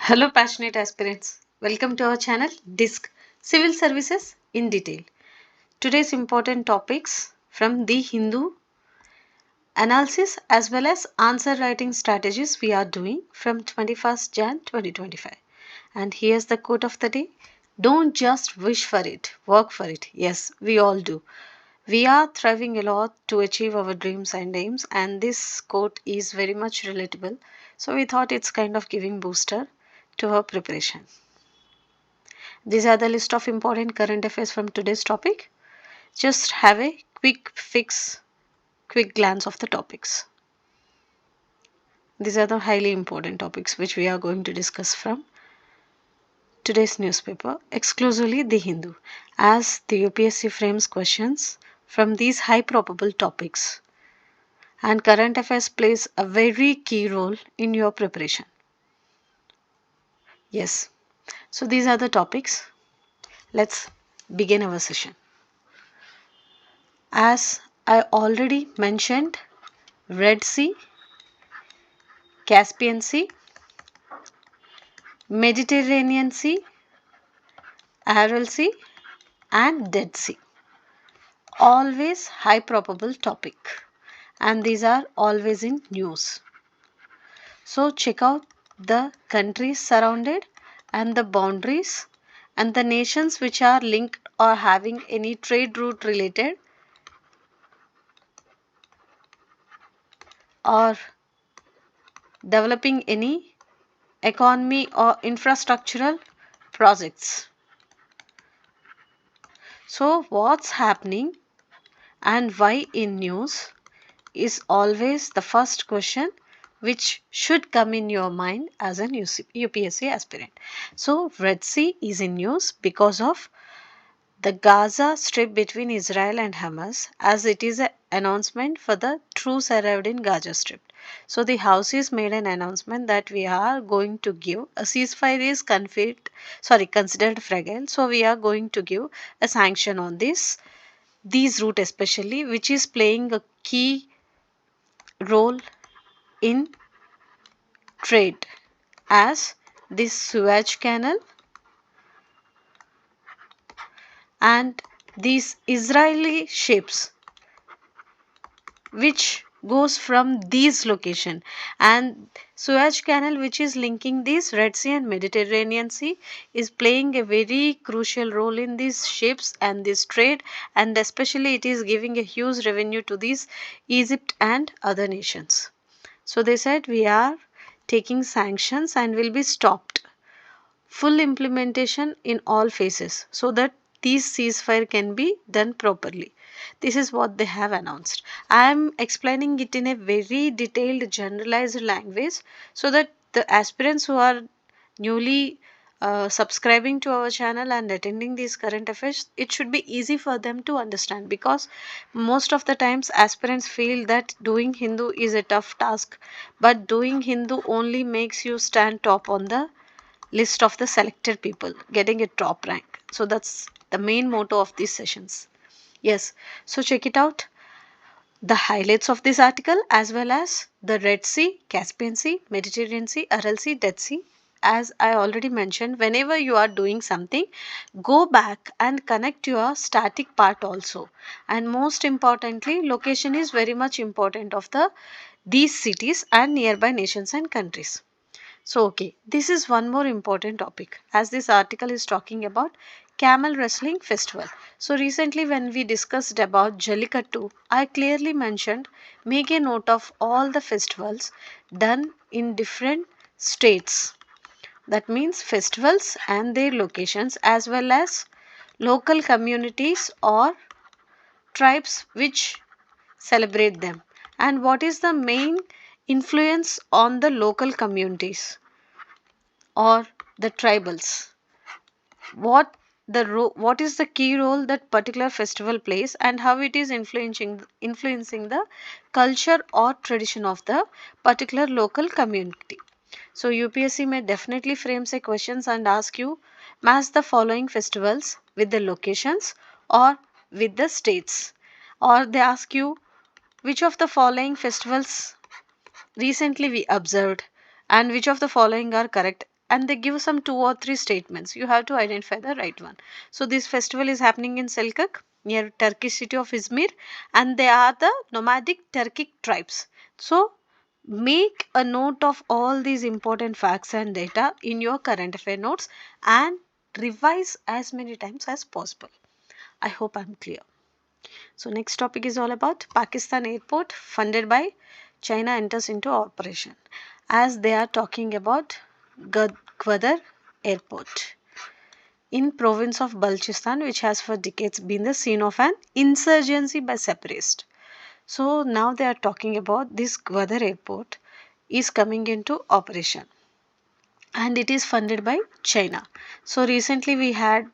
Hello, passionate aspirants. Welcome to our channel Disc Civil Services in Detail. Today's important topics from the Hindu analysis as well as answer writing strategies we are doing from 21st Jan 2025. And here's the quote of the day. Don't just wish for it, work for it. Yes, we all do. We are thriving a lot to achieve our dreams and aims, and this quote is very much relatable. So we thought it's kind of giving booster to our preparation. These are the list of important current affairs from today's topic. Just have a quick glance of the topics. These are the highly important topics which we are going to discuss from today's newspaper, exclusively The Hindu, as the UPSC frames questions from these high probable topics. And current affairs plays a very key role in your preparation. Yes, so these are the topics. Let's begin our session. As I already mentioned, Red Sea, Caspian Sea, Mediterranean Sea, Aral Sea, and Dead Sea. Always high probable topic, and these are always in news. So check out the countries surrounded and the boundaries and the nations which are linked or having any trade route related or developing any economy or infrastructural projects. So what's happening and why in news is always the first question which should come in your mind as an UPSC aspirant. So Red Sea is in news because of the Gaza Strip between Israel and Hamas, as it is an announcement for the truce arrived in Gaza Strip. So the Houses made an announcement that we are going to give a ceasefire is considered fragile. So we are going to give a sanction on these route especially, which is playing a key role in trade, as this Suez Canal and these Israeli ships which goes from these location, and Suez Canal which is linking this Red Sea and Mediterranean Sea is playing a very crucial role in these ships and this trade, and especially it is giving a huge revenue to these Egypt and other nations. So they said we are taking sanctions and will be stopped. Full implementation in all phases so that these ceasefire can be done properly. This is what they have announced. I am explaining it in a very detailed, generalized language so that the aspirants who are newly subscribing to our channel and attending these current affairs, it should be easy for them to understand, because most of the times aspirants feel that doing Hindu is a tough task, but doing Hindu only makes you stand top on the list of the selected people, getting a top rank. So that's the main motto of these sessions. Yes, so check it out, the highlights of this article as well as the Red Sea, Caspian Sea, Mediterranean Sea, Aral Sea, Dead Sea. As I already mentioned, whenever you are doing something, go back and connect your static part also. And most importantly, location is very much important of these cities and nearby nations and countries. So, okay, this is one more important topic, as this article is talking about camel wrestling festival. So, recently when we discussed about Jallikattu, I clearly mentioned make a note of all the festivals done in different states. That means festivals and their locations as well as local communities or tribes which celebrate them, and what is the main influence on the local communities or the tribals, what is the key role that particular festival plays and how it is influencing the culture or tradition of the particular local community. So UPSC may definitely frame say questions and ask you match the following festivals with the locations or with the states, or they ask you which of the following festivals recently we observed and which of the following are correct and they give some 2 or 3 statements. You have to identify the right one. So this festival is happening in Selkirk near Turkish city of Izmir, and they are the nomadic Turkic tribes. So make a note of all these important facts and data in your current affair notes and revise as many times as possible. I hope I'm clear. So next topic is all about Pakistan airport funded by China enters into operation. As they are talking about Gwadar airport in province of Balochistan, which has for decades been the scene of an insurgency by separatists. So now they are talking about this Gwadar airport is coming into operation and it is funded by China. So recently we had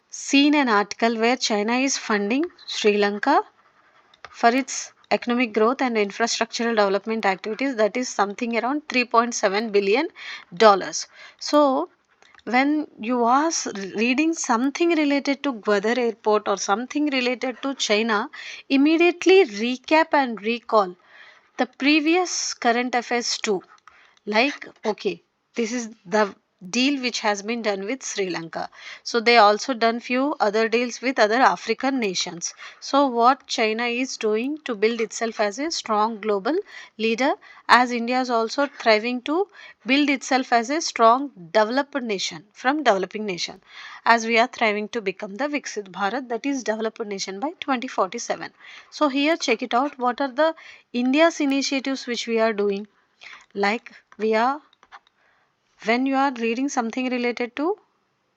seen an article where China is funding Sri Lanka for its economic growth and infrastructural development activities, that is something around 3.7 billion dollars. So when you are reading something related to Gwadar airport or something related to China, immediately recap and recall the previous current affairs too. Like, okay, this is the deal which has been done with Sri Lanka. So they also done few other deals with other African nations. So what China is doing to build itself as a strong global leader, as India is also thriving to build itself as a strong developed nation from developing nation, as we are thriving to become the Viksit Bharat, that is developed nation by 2047. So here check it out, what are the India's initiatives which we are doing. Like we are, when you are reading something related to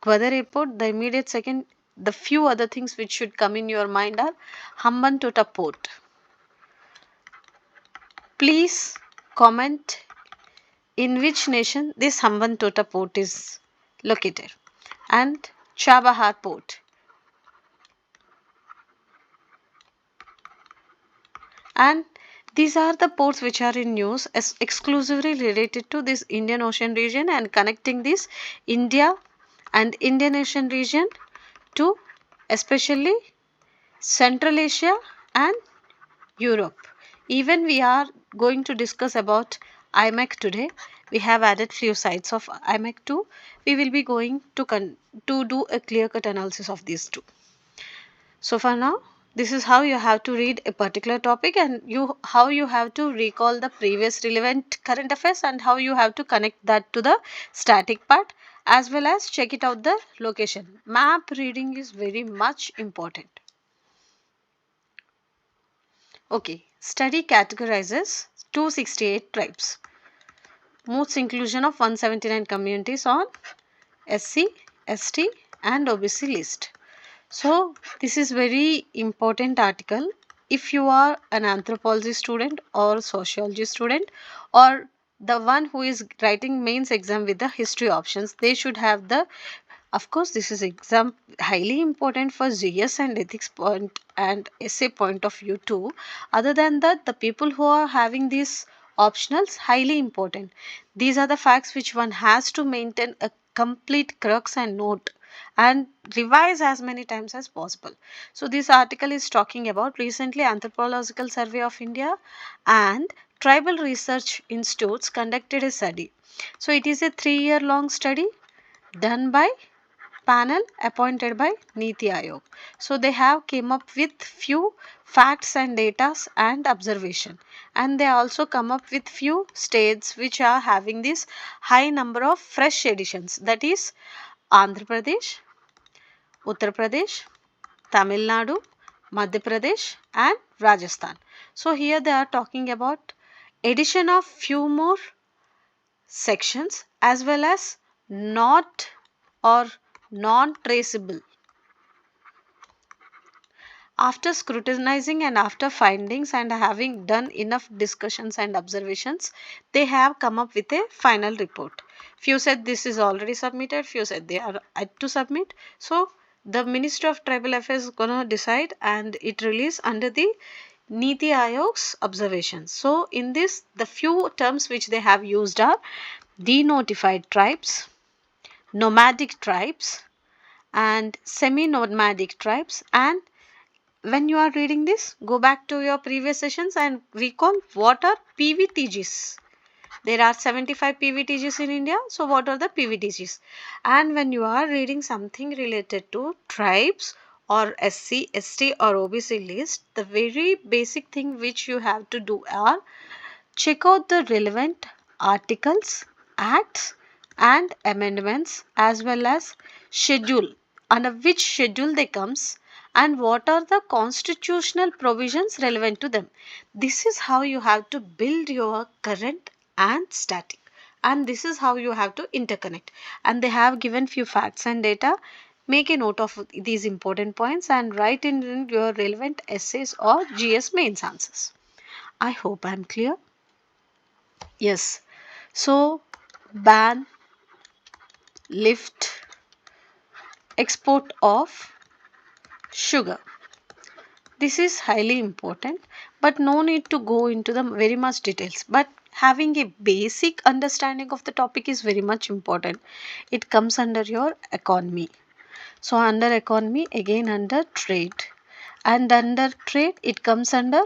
Gwadar airport, the immediate second, the few other things which should come in your mind are Hambantota port. Please comment in which nation this Hambantota port is located, and Chabahar port. And these are the ports which are in news as exclusively related to this Indian Ocean region and connecting this India and Indian Ocean region to especially Central Asia and Europe. Even we are going to discuss about IMEC today. We have added few sites of IMEC too. We will be going to do a clear cut analysis of these two. So for now, this is how you have to read a particular topic and how you have to recall the previous relevant current affairs and how you have to connect that to the static part, as well as check it out the location. Map reading is very much important. Okay, study categorizes 268 tribes. Moves inclusion of 179 communities on SC, ST and OBC list. So this is very important article. If you are an anthropology student or sociology student or the one who is writing mains exam with the history options, they should have the, of course this is exam highly important for GS and ethics point and essay point of view too. Other than that, the people who are having these optionals highly important. These are the facts which one has to maintain a complete crux and note and revise as many times as possible. So this article is talking about recently Anthropological Survey of India and Tribal Research Institutes conducted a study. So it is a 3-year long study done by panel appointed by Niti Aayog. So they have came up with few facts and data and observation, and they also come up with few states which are having this high number of fresh additions, that is Andhra Pradesh, Uttar Pradesh, Tamil Nadu, Madhya Pradesh and Rajasthan. So here they are talking about addition of few more sections as well as not or non-traceable. After scrutinizing and after findings and having done enough discussions and observations, they have come up with a final report. Few said this is already submitted, few said they are yet to submit. So the Ministry of Tribal Affairs is gonna decide and it release under the Niti Aayog's observations. So in this, the few terms which they have used are denotified tribes, nomadic tribes and semi-nomadic tribes. And when you are reading this, go back to your previous sessions and recall what are PVTGs. There are 75 PVTGs in India. So what are the PVTGs? And when you are reading something related to tribes or SC, ST or OBC list, the very basic thing which you have to do are check out the relevant articles, acts and amendments as well as schedule, under which schedule they comes and what are the constitutional provisions relevant to them. This is how you have to build your current and static, and this is how you have to interconnect. And they have given few facts and data. Make a note of these important points and write in your relevant essays or GS mains answers. I hope I am clear. Yes. So ban, lift, export of sugar. This is highly important, but no need to go into the very much details. But having a basic understanding of the topic is very much important. It comes under your economy. So under economy, again under trade. And under trade, it comes under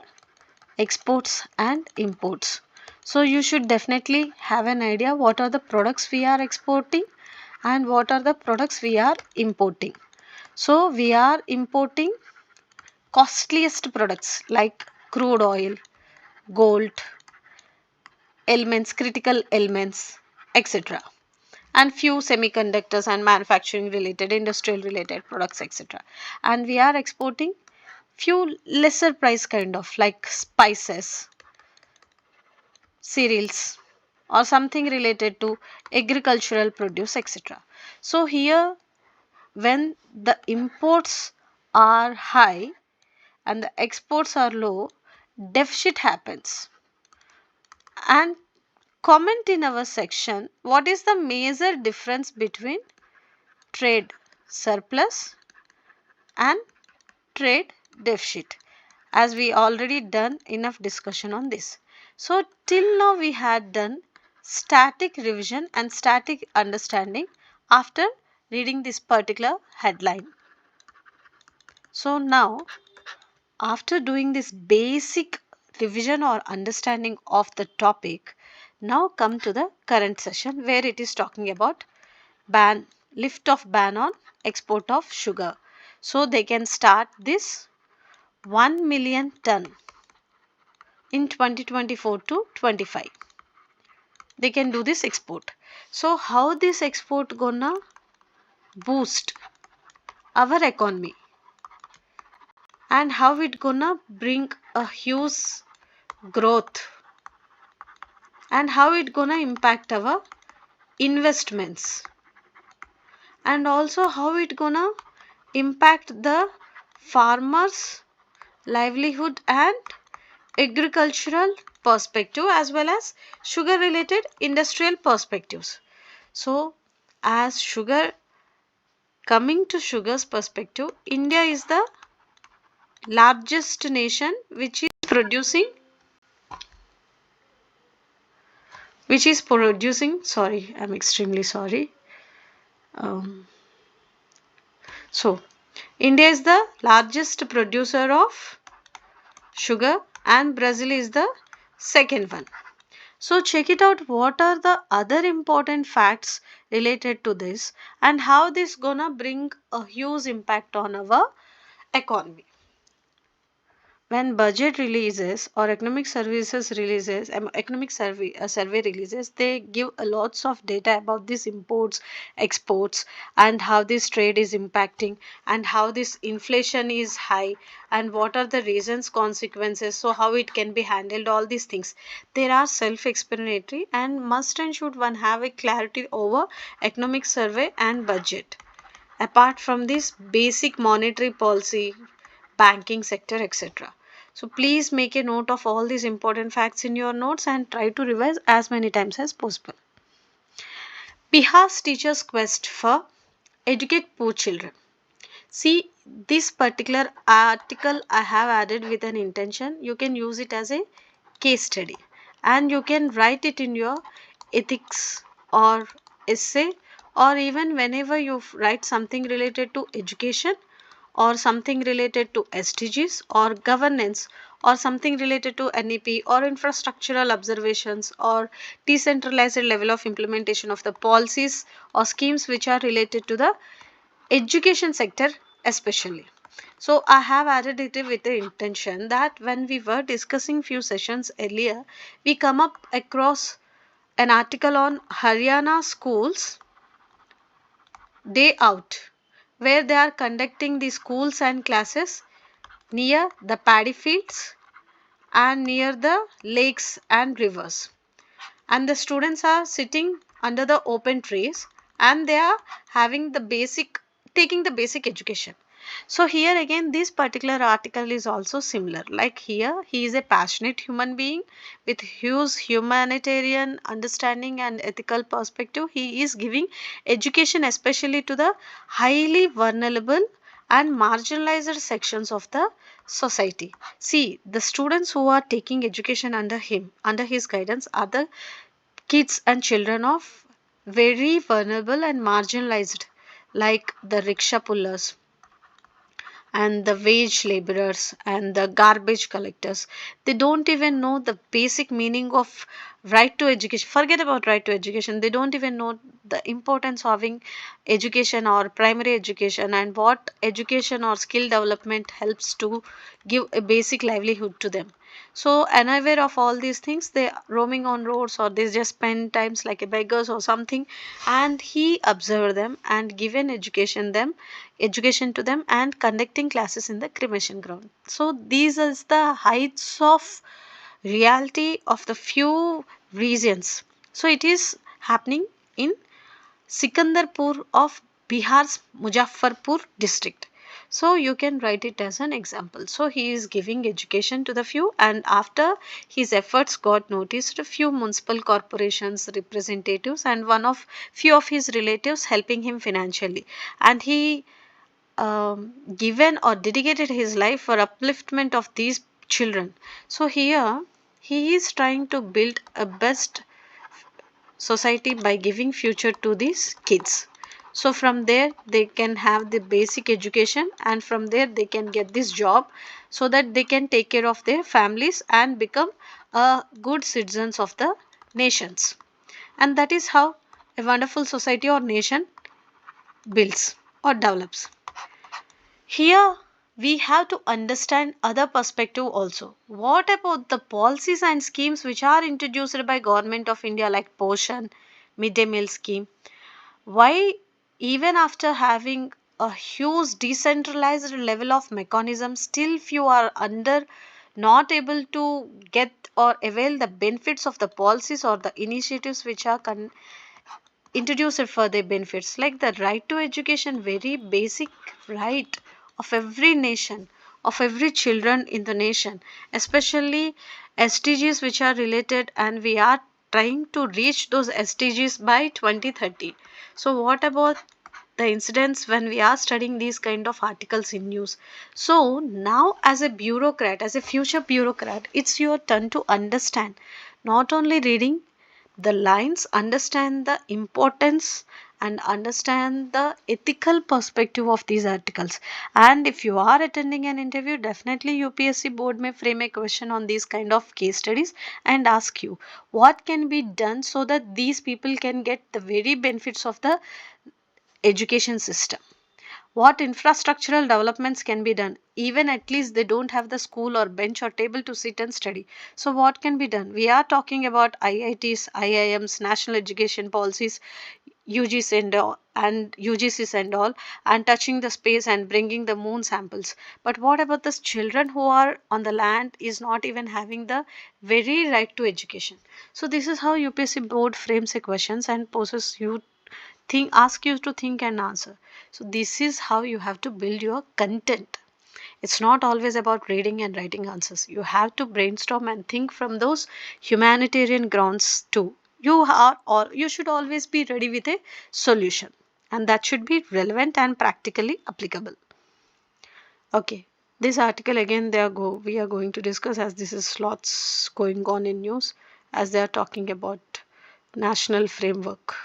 exports and imports. So you should definitely have an idea what are the products we are exporting and what are the products we are importing. So we are importing costliest products like crude oil, gold, elements, critical elements, etc. And few semiconductors and manufacturing related, industrial related products, etc. And we are exporting few lesser price kind of like spices, cereals or something related to agricultural produce, etc. So here when the imports are high and the exports are low, deficit happens. And comment in our section what is the major difference between trade surplus and trade deficit, as we already done enough discussion on this. So till now we had done static revision and static understanding after reading this particular headline. So now after doing this basic revision or understanding of the topic, now come to the current session where it is talking about ban, lift of ban on export of sugar. So they can start this 1 million ton in 2024 to 25. They can do this export. So how this export gonna boost our economy and how it gonna bring a huge growth and how it gonna impact our investments and also how it gonna impact the farmers livelihood and agricultural perspective as well as sugar related industrial perspectives. So as sugar, coming to sugar's perspective, India is the largest nation which is producing, sorry, I'm extremely sorry. um, so India is the largest producer of sugar and Brazil is the second one. So check it out what are the other important facts related to this and how this gonna bring a huge impact on our economy. When budget releases or economic services releases, economic survey releases, they give a lots of data about these imports, exports, and how this trade is impacting and how this inflation is high and what are the reasons, consequences, so how it can be handled, all these things. They are self-explanatory and must and should one have a clarity over economic survey and budget. Apart from this basic monetary policy, banking sector, etc. So please make a note of all these important facts in your notes and try to revise as many times as possible. Bihar's teachers' quest for educate poor children. See, this particular article I have added with an intention. You can use it as a case study and you can write it in your ethics or essay, or even whenever you write something related to education or something related to SDGs or governance or something related to NEP or infrastructural observations or decentralized level of implementation of the policies or schemes which are related to the education sector especially. So I have added it with the intention that when we were discussing few sessions earlier, we come up across an article on Haryana schools day out, where they are conducting the schools and classes near the paddy fields and near the lakes and rivers, and the students are sitting under the open trees and they are having the basic taking the basic education. So here again this particular article is also similar, like here he is a passionate human being with huge humanitarian understanding and ethical perspective. He is giving education especially to the highly vulnerable and marginalized sections of the society. See, the students who are taking education under him, under his guidance, are the kids and children of very vulnerable and marginalized, like the rickshaw pullers and the wage laborers and the garbage collectors. They don't even know the basic meaning of right to education. Forget about right to education. They don't even know the importance of having education or primary education and what education or skill development helps to give a basic livelihood to them. So unaware of all these things, they are roaming on roads or they just spend times like a beggars or something. And he observed them and given education to them and conducting classes in the cremation ground. So these is the heights of reality of the few regions. So it is happening in Sikandarpur of Bihar's Muzaffarpur district. So you can write it as an example. So he is giving education to the few, and after his efforts got noticed, a few municipal corporations representatives and one of few of his relatives helping him financially, and he given or dedicated his life for upliftment of these children. So here he is trying to build a best society by giving future to these kids. So from there they can have the basic education and from there they can get this job so that they can take care of their families and become good citizens of the nations. And that is how a wonderful society or nation builds or develops. Here we have to understand other perspective also. What about the policies and schemes which are introduced by government of India like Poshan, midday meal scheme? Why even after having a huge decentralized level of mechanism, still few are under not able to get or avail the benefits of the policies or the initiatives which are introduced for their benefits, like the right to education, very basic right of every nation, of every children in the nation, especially SDGs which are related, and we are trying to reach those SDGs by 2030. So what about the incidents when we are studying these kind of articles in news? So now as a bureaucrat, as a future bureaucrat, it's your turn to understand, not only reading the lines, understand the importance and understand the ethical perspective of these articles. And if you are attending an interview, definitely UPSC board may frame a question on these kind of case studies and ask you what can be done so that these people can get the very benefits of the education system. What infrastructural developments can be done? Even at least they don't have the school or bench or table to sit and study. So what can be done? We are talking about IITs, IIMs, national education policies, UGs and UGCs and all, and touching the space and bringing the moon samples. But what about the children who are on the land is not even having the very right to education? So this is how UPSC board frames a questions and poses you think, ask you to think and answer. So this is how you have to build your content. It's not always about reading and writing answers. You have to brainstorm and think from those humanitarian grounds too. You are, or you should always be ready with a solution, and that should be relevant and practically applicable. Okay, this article again we are going to discuss, as this is lots going on in news as they are talking about national framework.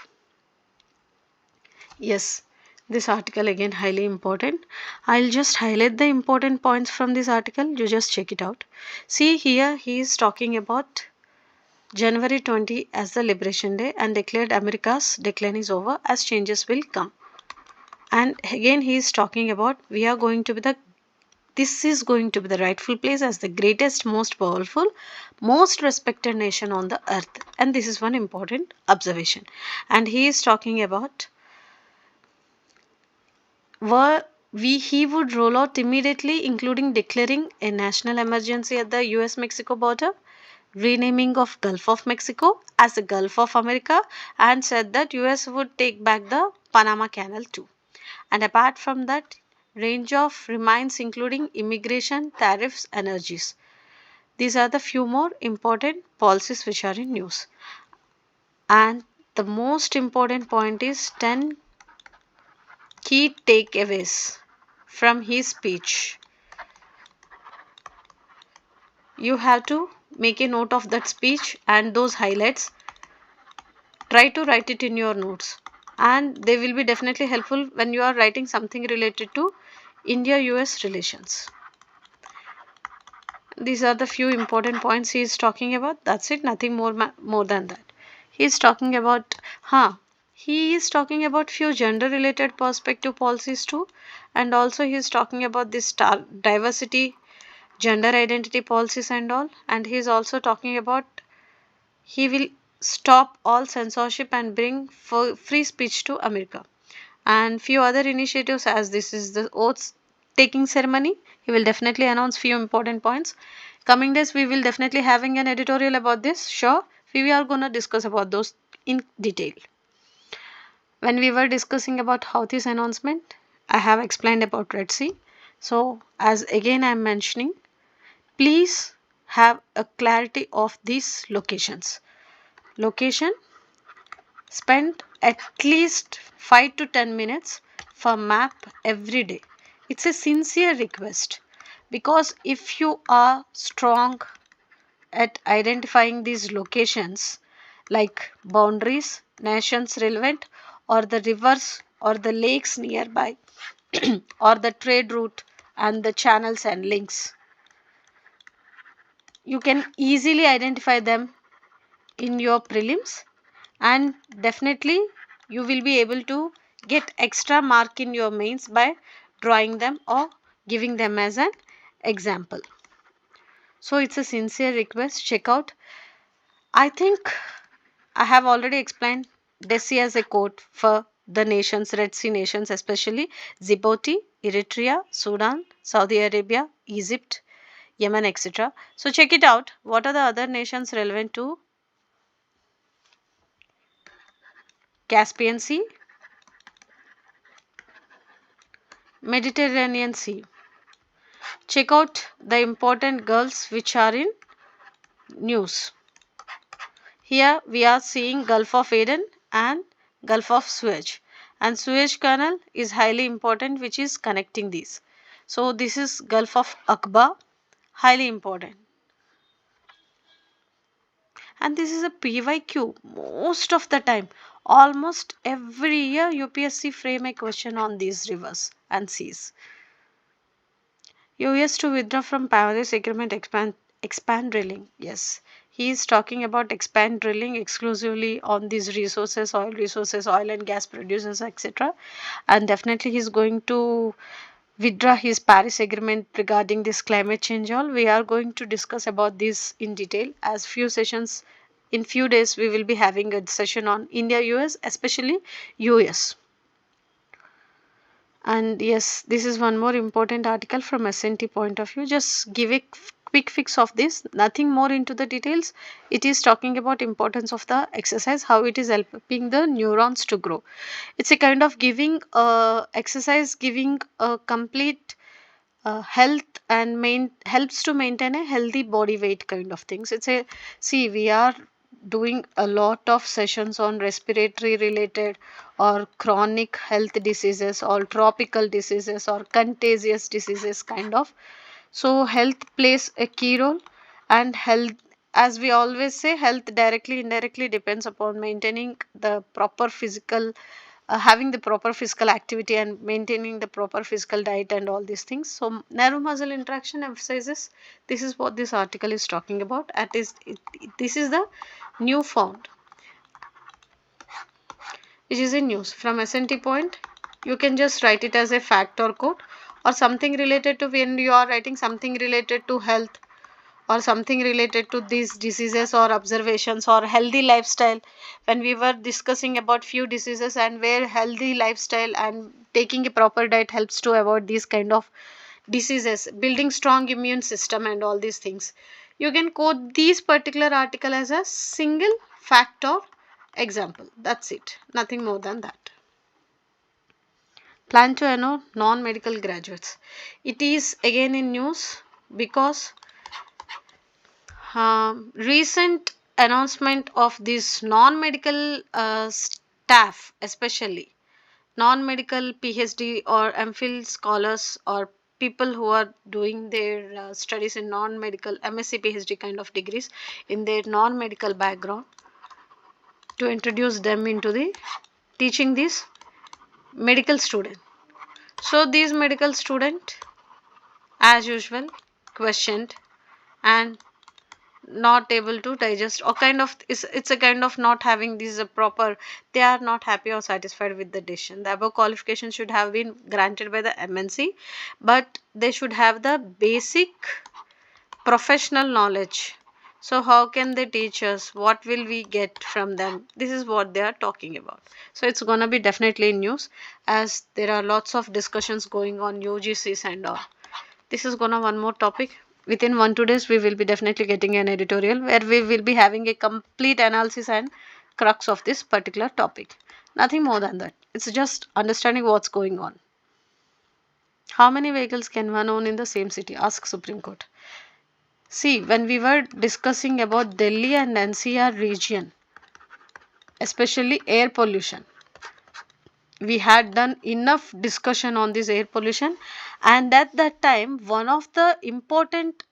Yes, This article again highly important. I'll just highlight the important points from this article. You just check it out. See here, he is talking about January 20 as the Liberation Day and declared America's decline is over as changes will come. And again, he is talking about we are going to be the this is going to be the rightful place as the greatest, most powerful, most respected nation on the earth. And this is one important observation. And he is talking about were he would roll out immediately, including declaring a national emergency at the US Mexico border, renaming of Gulf of Mexico as the Gulf of America, and said that US would take back the Panama Canal too. And apart from that, range of remains including immigration, tariffs, energies. These are the few more important policies which are in news. And the most important point is 10 key takeaways from his speech. You have to make a note of that speech and those highlights. Try to write it in your notes, and they will be definitely helpful when you are writing something related to India US relations. These are the few important points he is talking about. That's it, nothing more than that. He is talking about he is talking about few gender related perspective policies too, and also he is talking about this diversity, gender identity policies and all, and he is also talking about he will stop all censorship and bring free speech to America. And few other initiatives, as this is the oath taking ceremony, he will definitely announce few important points. Coming days we will definitely having an editorial about this. Sure, we are going to discuss about those in detail. When we were discussing about Houthis announcement, I have explained about Red Sea. So as again I am mentioning, please have a clarity of these locations. Location, spend at least 5 to 10 minutes for map every day. It's a sincere request, because if you are strong at identifying these locations like boundaries, nations relevant, or the rivers or the lakes nearby, or the trade route and the channels and links, you can easily identify them in your prelims, and definitely you will be able to get extra mark in your mains by drawing them or giving them as an example. So it's a sincere request, check out. I think I have already explained Desi as a code for the nations, Red Sea nations, especially Djibouti, Eritrea, Sudan, Saudi Arabia, Egypt, Yemen, etc. So check it out. What are the other nations relevant to Caspian Sea, Mediterranean Sea? Check out the important gulfs which are in news. Here we are seeing Gulf of Aden and Gulf of Suez. And Suez Canal is highly important, which is connecting these. So this is Gulf of Aqaba, highly important. And this is a PYQ most of the time. Almost every year UPSC frame a question on these rivers and seas. US to withdraw from Paris Agreement, expand drilling. Yes, he is talking about expand drilling exclusively on these resources, oil and gas producers, etc. And definitely he is going to withdraw his Paris Agreement regarding this climate change. All we are going to discuss about this in detail, as few sessions in few days we will be having a session on India US, especially US. And yes, this is one more important article from SNT point of view. Just give a quick fix of this, nothing more into the details. It is talking about importance of the exercise, how it is helping the neurons to grow. It's a kind of giving exercise, giving a complete health and helps to maintain a healthy body weight kind of things. It's a see we are doing a lot of sessions on respiratory related or chronic health diseases or tropical diseases or contagious diseases kind of. So health plays a key role, and health, as we always say, health directly indirectly depends upon maintaining the proper physical having the proper physical activity and maintaining the proper physical diet and all these things. So nerve muscle interaction emphasizes, this is what this article is talking about. This is the new found which is in news. From SNT point, you can just write it as a fact or quote, or something related to, when you are writing something related to health or something related to these diseases or observations or healthy lifestyle. When we were discussing about few diseases and where healthy lifestyle and taking a proper diet helps to avoid these kind of diseases, building strong immune system and all these things, you can quote these particular article as a single fact or example. That's it, nothing more than that. Plan to enroll non-medical graduates. It is again in news because recent announcement of this non-medical staff, especially non-medical PhD or MPhil scholars or people who are doing their studies in non-medical MSc PhD kind of degrees in their non-medical background, to introduce them into the teaching this medical student. So these medical student, as usual, questioned and not able to digest, or kind of, it's a kind of not having these proper, they are not happy or satisfied with the decision. The above qualification should have been granted by the MNC, but they should have the basic professional knowledge. So how can they teach us? What will we get from them? This is what they are talking about. So it's gonna be definitely in news, as there are lots of discussions going on UGCs and all. This is gonna one more topic. Within 1-2 days we will be definitely getting an editorial where we will be having a complete analysis and crux of this particular topic. Nothing more than that. It's just understanding what's going on. How many vehicles can one own in the same city? Ask Supreme Court. See, when we were discussing about Delhi and NCR region, especially air pollution, we had done enough discussion on this air pollution, and at that time one of the important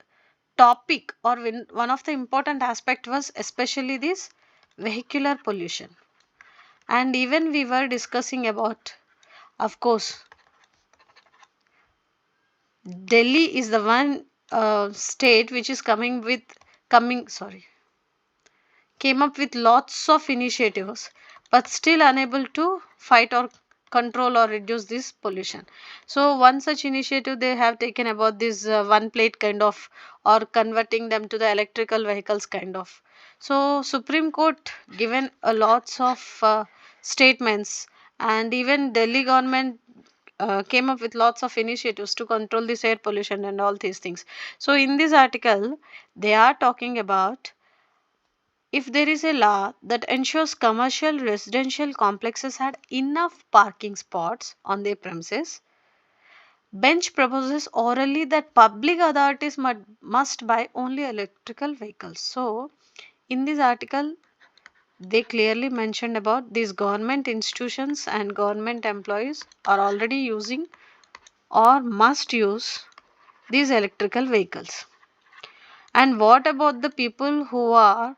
topic, or one of the important aspect was especially this vehicular pollution. And even we were discussing about, of course, Delhi is the one state which is came up with lots of initiatives, but still unable to fight or control or reduce this pollution. So one such initiative they have taken about this one plate kind of, or converting them to the electrical vehicles kind of. So Supreme Court given a lots of statements, and even Delhi government came up with lots of initiatives to control this air pollution and all these things. So in this article they are talking about, if there is a law that ensures commercial residential complexes had enough parking spots on their premises, bench proposes orally that public authorities must buy only electrical vehicles. So, in this article, they clearly mentioned about these government institutions and government employees are already using or must use these electrical vehicles. And what about the people who are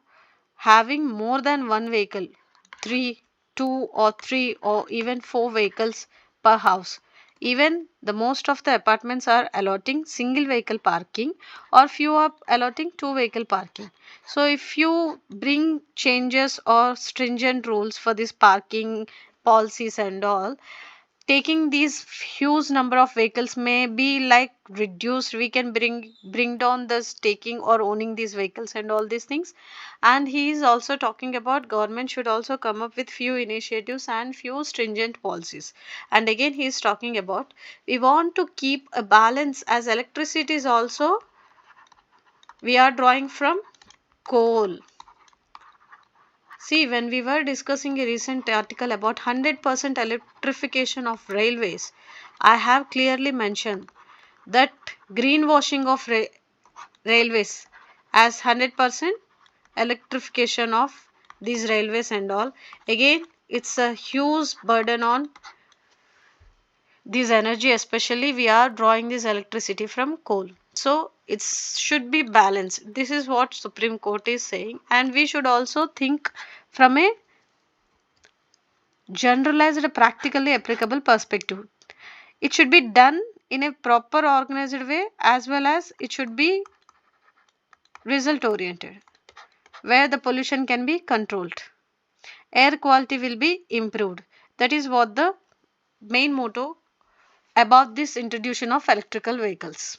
having more than one vehicle, three, two or three or even four vehicles per house? Even the most of the apartments are allotting single vehicle parking, or few are allotting two vehicle parking. So if you bring changes or stringent rules for this parking policies and all, taking these huge number of vehicles may be like reduced, we can bring down this taking or owning these vehicles and all these things. And he is also talking about government should also come up with few initiatives and few stringent policies. And again he is talking about, we want to keep a balance, as electricity is also we are drawing from coal. See, when we were discussing a recent article about 100% electrification of railways, I have clearly mentioned that greenwashing of railways as 100% electrification of these railways and all. Again, it's a huge burden on this energy, especially we are drawing this electricity from coal. So it should be balanced. This is what Supreme Court is saying, and we should also think from a generalized, practically applicable perspective. It should be done in a proper organized way, as well as it should be result oriented, where the pollution can be controlled. Air quality will be improved. That is what the main motto about this introduction of electrical vehicles.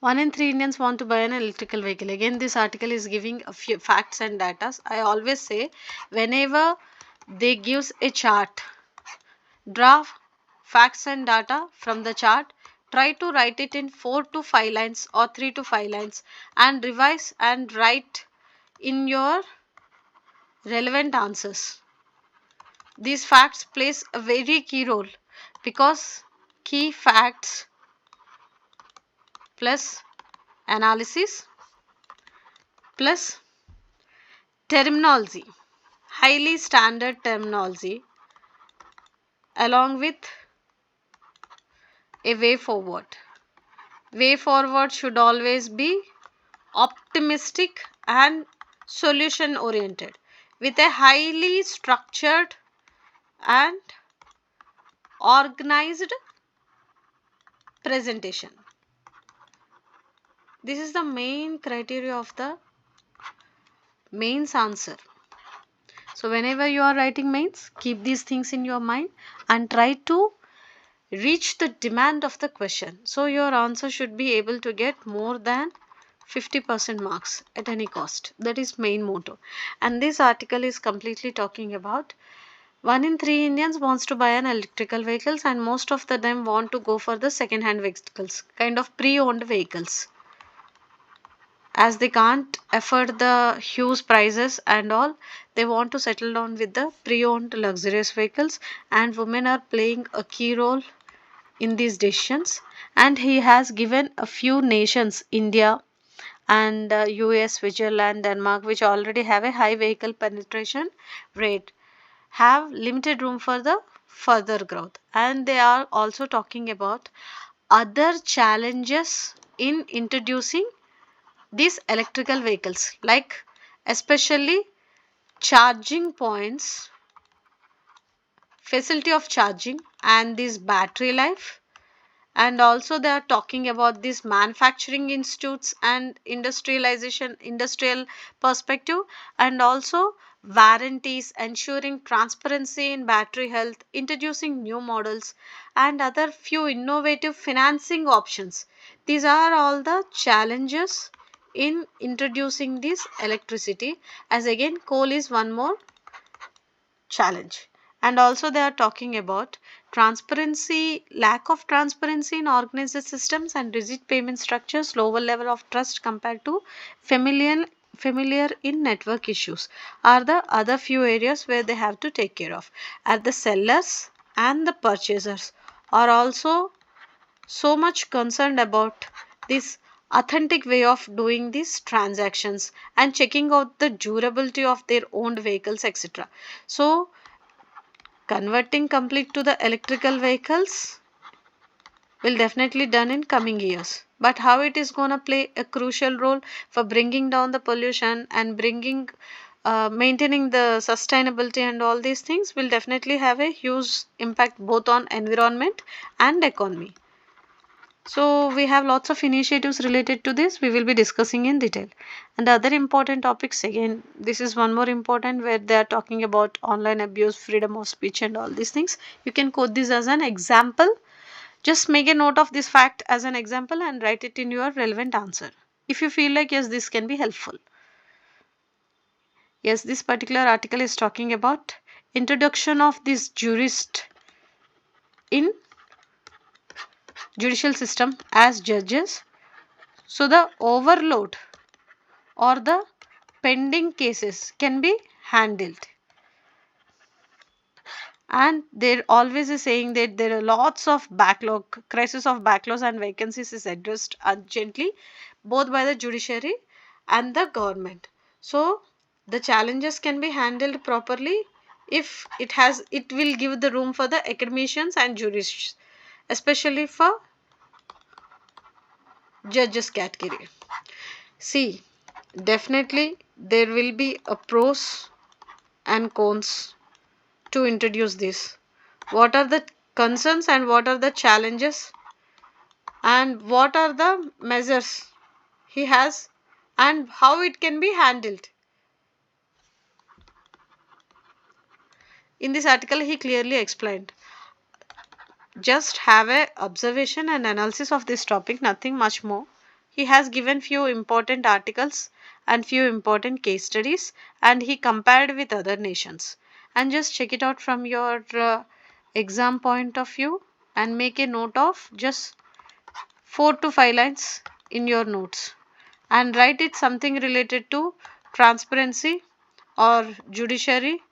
1 in 3 Indians want to buy an electrical vehicle. Again, this article is giving a few facts and data. I always say, whenever they gives a chart, draw facts and data from the chart, try to write it in 4 to 5 lines or 3 to 5 lines, and revise and write in your relevant answers. These facts plays a very key role, because key facts plus analysis plus terminology, highly standard terminology, along with a way forward. Way forward should always be optimistic and solution oriented, with a highly structured and organized presentation. This is the main criteria of the mains answer. So whenever you are writing mains, keep these things in your mind and try to reach the demand of the question. So your answer should be able to get more than 50% marks at any cost. That is main motto. And this article is completely talking about 1 in 3 Indians wants to buy an electrical vehicles, and most of them want to go for the second hand vehicles, kind of pre-owned vehicles, as they can't afford the huge prices and all. They want to settle down with the pre-owned luxurious vehicles, and women are playing a key role in these decisions. And he has given a few nations, India and US, Switzerland, Denmark, which already have a high vehicle penetration rate, have limited room for the further growth. And they are also talking about other challenges in introducing these electrical vehicles, like especially charging points, facility of charging, and this battery life. And also they are talking about these manufacturing institutes and industrial perspective, and also warranties, ensuring transparency in battery health, introducing new models, and other few innovative financing options. These are all the challenges in introducing this electricity, as again coal is one more challenge. And also they are talking about transparency, lack of transparency in organized systems, and rigid payment structures, lower level of trust compared to familiar in network issues, are the other few areas where they have to take care of. And the sellers and the purchasers are also so much concerned about this authentic way of doing these transactions and checking out the durability of their owned vehicles, etc. So converting complete to the electrical vehicles will definitely done in coming years, but how it is going to play a crucial role for bringing down the pollution and bringing maintaining the sustainability and all these things will definitely have a huge impact both on environment and economy. So we have lots of initiatives related to this, we will be discussing in detail. And other important topics, again this is one more important, where they are talking about online abuse, freedom of speech, and all these things. You can quote this as an example. Just make a note of this fact as an example and write it in your relevant answer, if you feel like yes this can be helpful. Yes, this particular article is talking about introduction of this jurist in judicial system as judges. So the overload or the pending cases can be handled. And there always is saying that there are lots of backlog, crisis of backlogs and vacancies is addressed urgently, both by the judiciary and the government. So the challenges can be handled properly if it will give the room for the academicians and jurists, especially for judges category. See, definitely there will be a pros and cons to introduce this. What are the concerns and what are the challenges and what are the measures he has and how it can be handled. In this article, he clearly explained. Just have a observation and analysis of this topic, nothing much more. He has given few important articles and few important case studies and he compared with other nations. And just check it out from your exam point of view and make a note of just 4 to 5 lines in your notes and write it something related to transparency or judiciary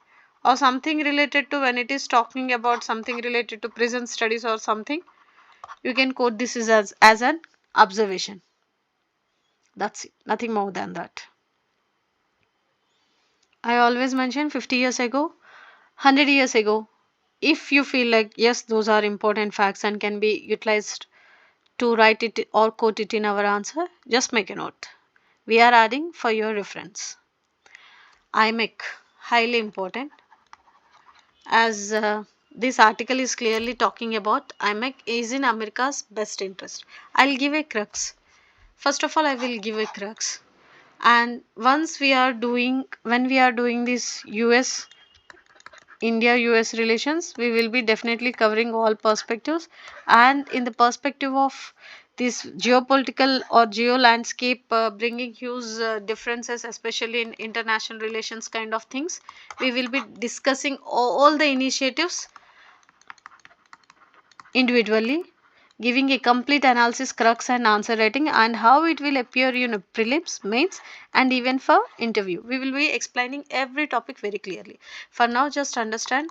or something related to when it is talking about something related to prison studies or something. You can quote this as an observation. That's it, nothing more than that. I always mention 50 years ago, 100 years ago, if you feel like yes those are important facts and can be utilized to write it or quote it in our answer, just make a note. We are adding for your reference. IMEC, highly important, as this article is clearly talking about IMEC is in America's best interest. I'll give a crux. First of all, I will give a crux. And once we are doing, when we are doing this US India US relations, we will be definitely covering all perspectives. And in the perspective of this geopolitical or geo landscape bringing huge differences, especially in international relations kind of things, we will be discussing all the initiatives individually, giving a complete analysis, crux and answer writing and how it will appear in prelims, mains and even for interview. We will be explaining every topic very clearly. For now, just understand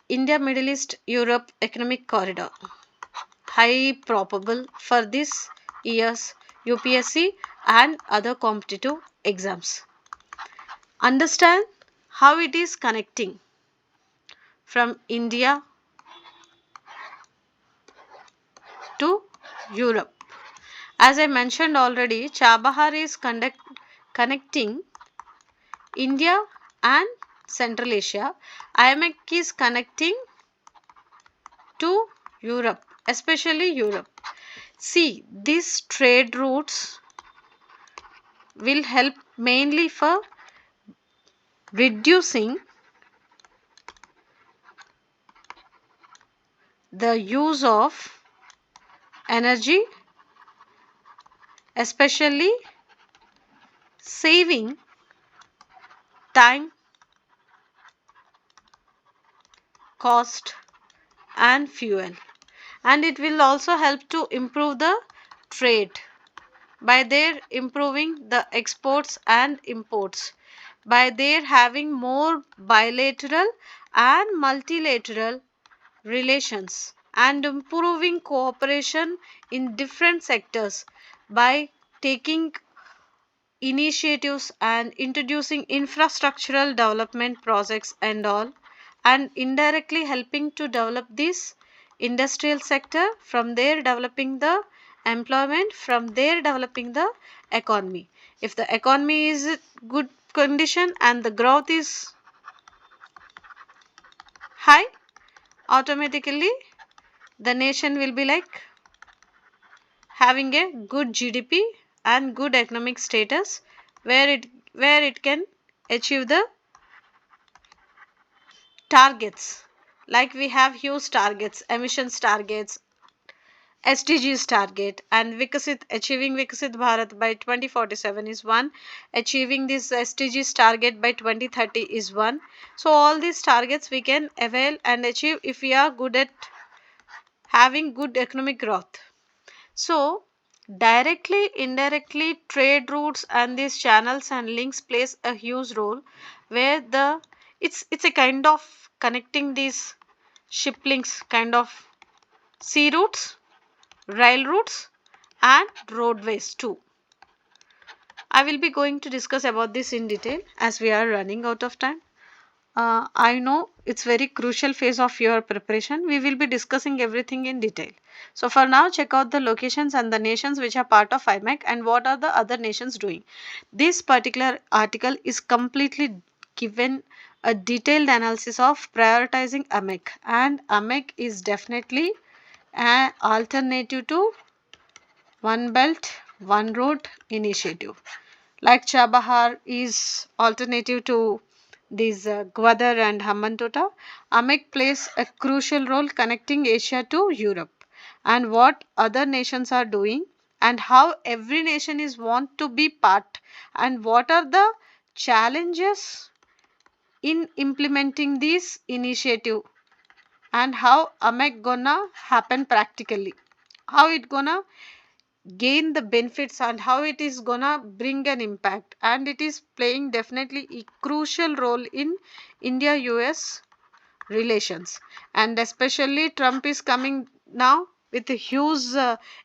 India, Middle East, Europe economic corridor. High probable for this year's UPSC and other competitive exams. Understand how it is connecting from India to Europe. As I mentioned already, Chabahar is connecting India and Central Asia. IMEC is connecting to Europe, especially Europe. See, these trade routes will help mainly for reducing the use of energy, especially saving time, cost and fuel. And it will also help to improve the trade by their improving the exports and imports, by their having more bilateral and multilateral relations and improving cooperation in different sectors by taking initiatives and introducing infrastructural development projects and all, and indirectly helping to develop this industrial sector, from there developing the employment, from there developing the economy. If the economy is good condition and the growth is high, automatically the nation will be like having a good GDP and good economic status, where it can achieve the targets, like we have huge targets, emissions targets, SDGs target, and achieving Vikasit Bharat by 2047 is one, achieving this SDGs target by 2030 is one. So all these targets we can avail and achieve if we are good at having good economic growth. So directly, indirectly, trade routes and these channels and links plays a huge role, where the it's a kind of connecting these ship links, kind of sea routes, rail routes and roadways too. I will be going to discuss about this in detail as we are running out of time. I know it's very crucial phase of your preparation. We will be discussing everything in detail. So for now, check out the locations and the nations which are part of IMEC and what are the other nations doing. This particular article is completely given a detailed analysis of prioritizing AMEC, and AMEC is definitely an alternative to One Belt, One Road initiative. Like Chabahar is alternative to these Gwadar and Hambantota, AMEC plays a crucial role connecting Asia to Europe, and what other nations are doing, and how every nation is want to be part, and what are the challenges in implementing this initiative, and how AMEC gonna happen practically, how it gonna gain the benefits, and how it is gonna bring an impact, and it is playing definitely a crucial role in India US relations. And especially Trump is coming now with a huge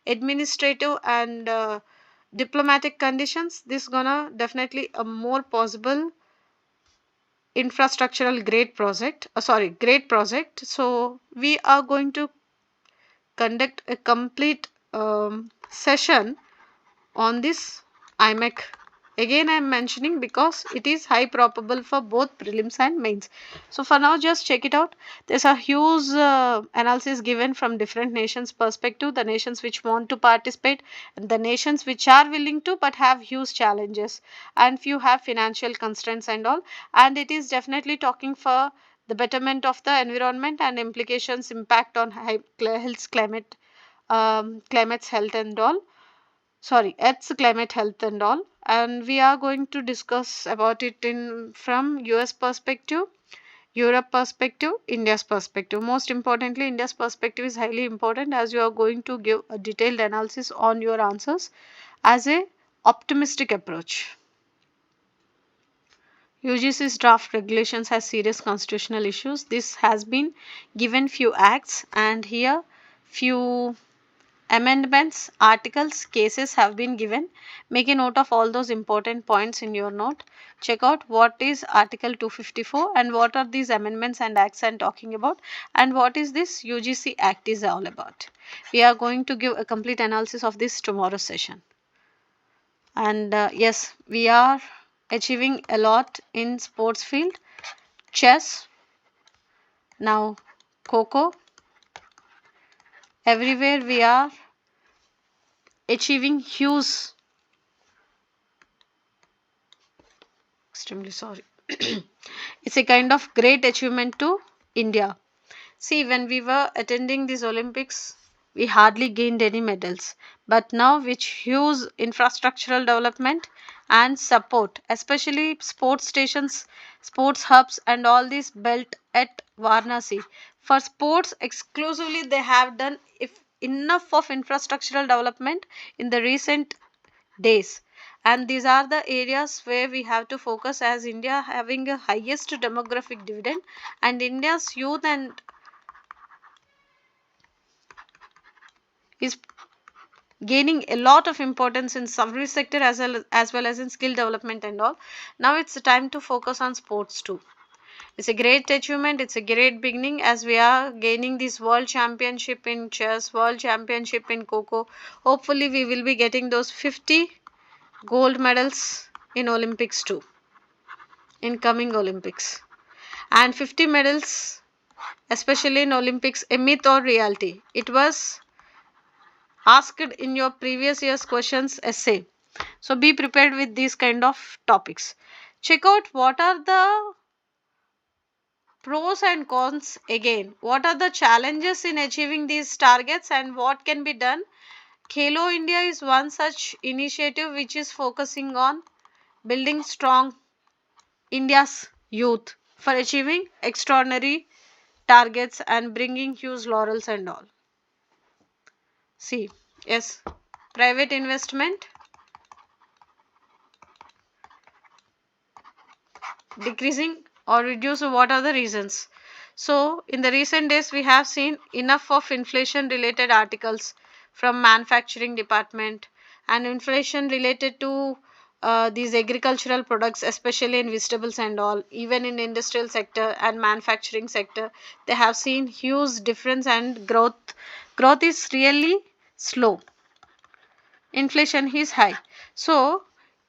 administrative and diplomatic conditions. This gonna definitely a more possible infrastructural great project. So we are going to conduct a complete session on this IMEC. Again, I am mentioning because it is high probable for both prelims and mains. So for now, just check it out. There's a huge analysis given from different nations' perspective, the nations which want to participate, and the nations which are willing to but have huge challenges, and few have financial constraints and all. And it is definitely talking for the betterment of the environment and implications impact on health, climate's health and all, sorry, Earth's climate, health and all. And we are going to discuss about it in from US perspective, Europe perspective, India's perspective. Most importantly, India's perspective is highly important as you are going to give a detailed analysis on your answers as a optimistic approach. UGC's draft regulations has serious constitutional issues. This has been given few acts, and here few amendments, articles, cases have been given. Make a note of all those important points in your note. Check out what is Article 254 and what are these amendments and acts I'm talking about, and what is this UGC Act is all about. We are going to give a complete analysis of this tomorrow's session. And yes, we are achieving a lot in sports field. Chess, now Coco, everywhere we are achieving huge, extremely sorry, it's a kind of great achievement to India. See, when we were attending these Olympics, we hardly gained any medals. But now, with huge infrastructural development and support, especially sports stations, sports hubs, and all this built at Varanasi, for sports exclusively, they have done if enough of infrastructural development in the recent days. And these are the areas where we have to focus as India having a highest demographic dividend, and India's youth and is gaining a lot of importance in service sector as well as in skill development and all. Now it's time to focus on sports too. It's a great achievement, it's a great beginning as we are gaining this world championship in chess, world championship in Coco. Hopefully we will be getting those 50 gold medals in Olympics too, in coming Olympics. And 50 medals, especially in Olympics, a myth or reality? It was asked in your previous year's questions essay. So be prepared with these kind of topics. Check out what are the pros and cons again. What are the challenges in achieving these targets and what can be done? Khelo India is one such initiative which is focusing on building strong India's youth for achieving extraordinary targets and bringing huge laurels and all. See, yes, private investment decreasing or reduce. What are the reasons? So in the recent days we have seen enough of inflation related articles from manufacturing department, and inflation related to these agricultural products, especially in vegetables and all, even in industrial sector and manufacturing sector, they have seen huge difference, and growth is really slow, inflation is high. So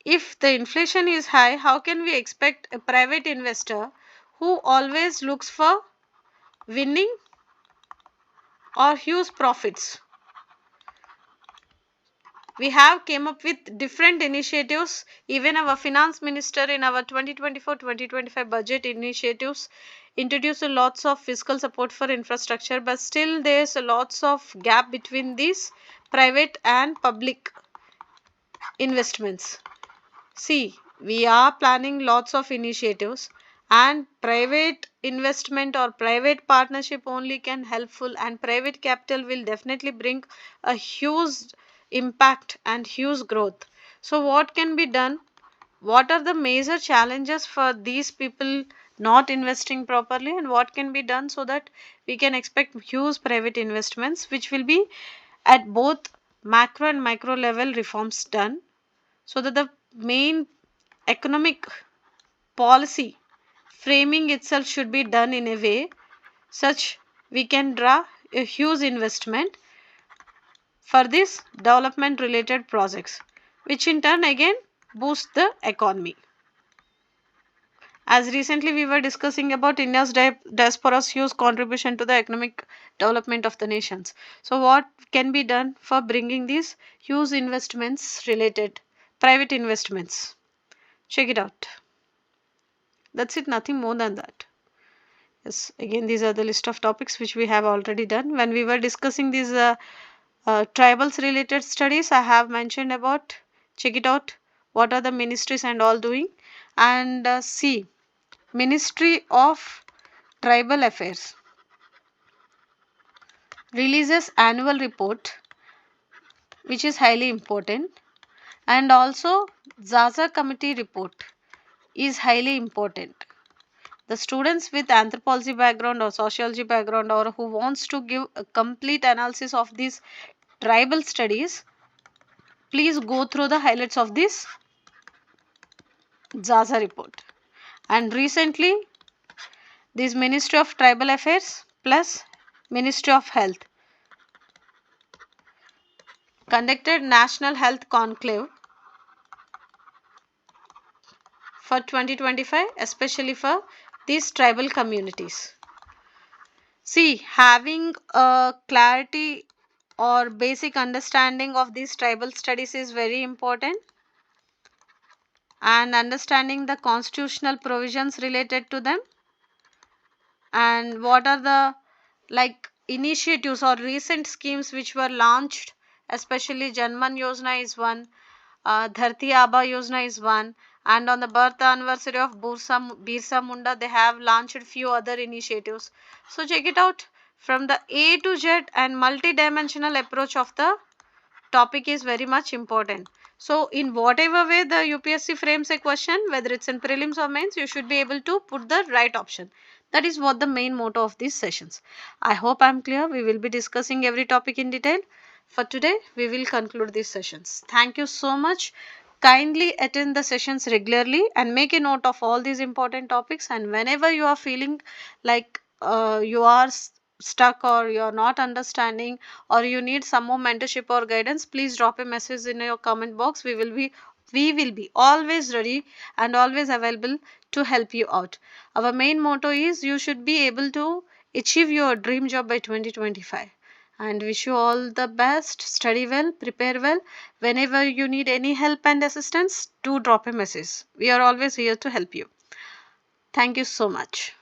If the inflation is high, how can we expect a private investor who always looks for winning or huge profits? We have came up with different initiatives. Even our finance minister in our 2024-2025 budget initiatives introduced lots of fiscal support for infrastructure, but still there's a lots of gap between these private and public investments. See, we are planning lots of initiatives, and private investment or private partnership only can helpful, and private capital will definitely bring a huge impact and huge growth. So what can be done? What are the major challenges for these people not investing properly, and what can be done so that we can expect huge private investments which will be at both macro and micro level reforms done, so that the main economic policy framing itself should be done in a way such we can draw a huge investment for this development related projects, which in turn again boost the economy. As recently we were discussing about India's diaspora's huge contribution to the economic development of the nations. So what can be done for bringing these huge investments related private investments? Check it out. That's it, nothing more than that. Yes, again, these are the list of topics which we have already done. When we were discussing these tribals related studies, I have mentioned about, check it out, what are the ministries and all doing. And see, Ministry of Tribal Affairs releases annual report, which is highly important. And also Zaza committee report is highly important. The students with anthropology background or sociology background, or who wants to give a complete analysis of these tribal studies, please go through the highlights of this Zaza report. And recently this Ministry of Tribal Affairs plus Ministry of Health conducted National Health Conclave for 2025, especially for these tribal communities. See, having a clarity or basic understanding of these tribal studies is very important, and understanding the constitutional provisions related to them, and what are the like initiatives or recent schemes which were launched, especially Janman Yojana is one, Dharti Aba Yojana is one, and on the birth anniversary of Birsa Munda they have launched few other initiatives. So check it out. From the A to Z and multi-dimensional approach of the topic is very much important. So in whatever way the UPSC frames a question, whether it's in prelims or mains, you should be able to put the right option. That is what the main motto of these sessions. I hope I'm clear. We will be discussing every topic in detail. For today, we will conclude these sessions. Thank you so much. Kindly attend the sessions regularly and make a note of all these important topics. And whenever you are feeling like you are stuck, or you are not understanding, or you need some more mentorship or guidance, please drop a message in your comment box. We will be always ready and always available to help you out. Our main motto is you should be able to achieve your dream job by 2025. And wish you all the best. Study well, prepare well. Whenever you need any help and assistance, do drop a message. We are always here to help you. Thank you so much.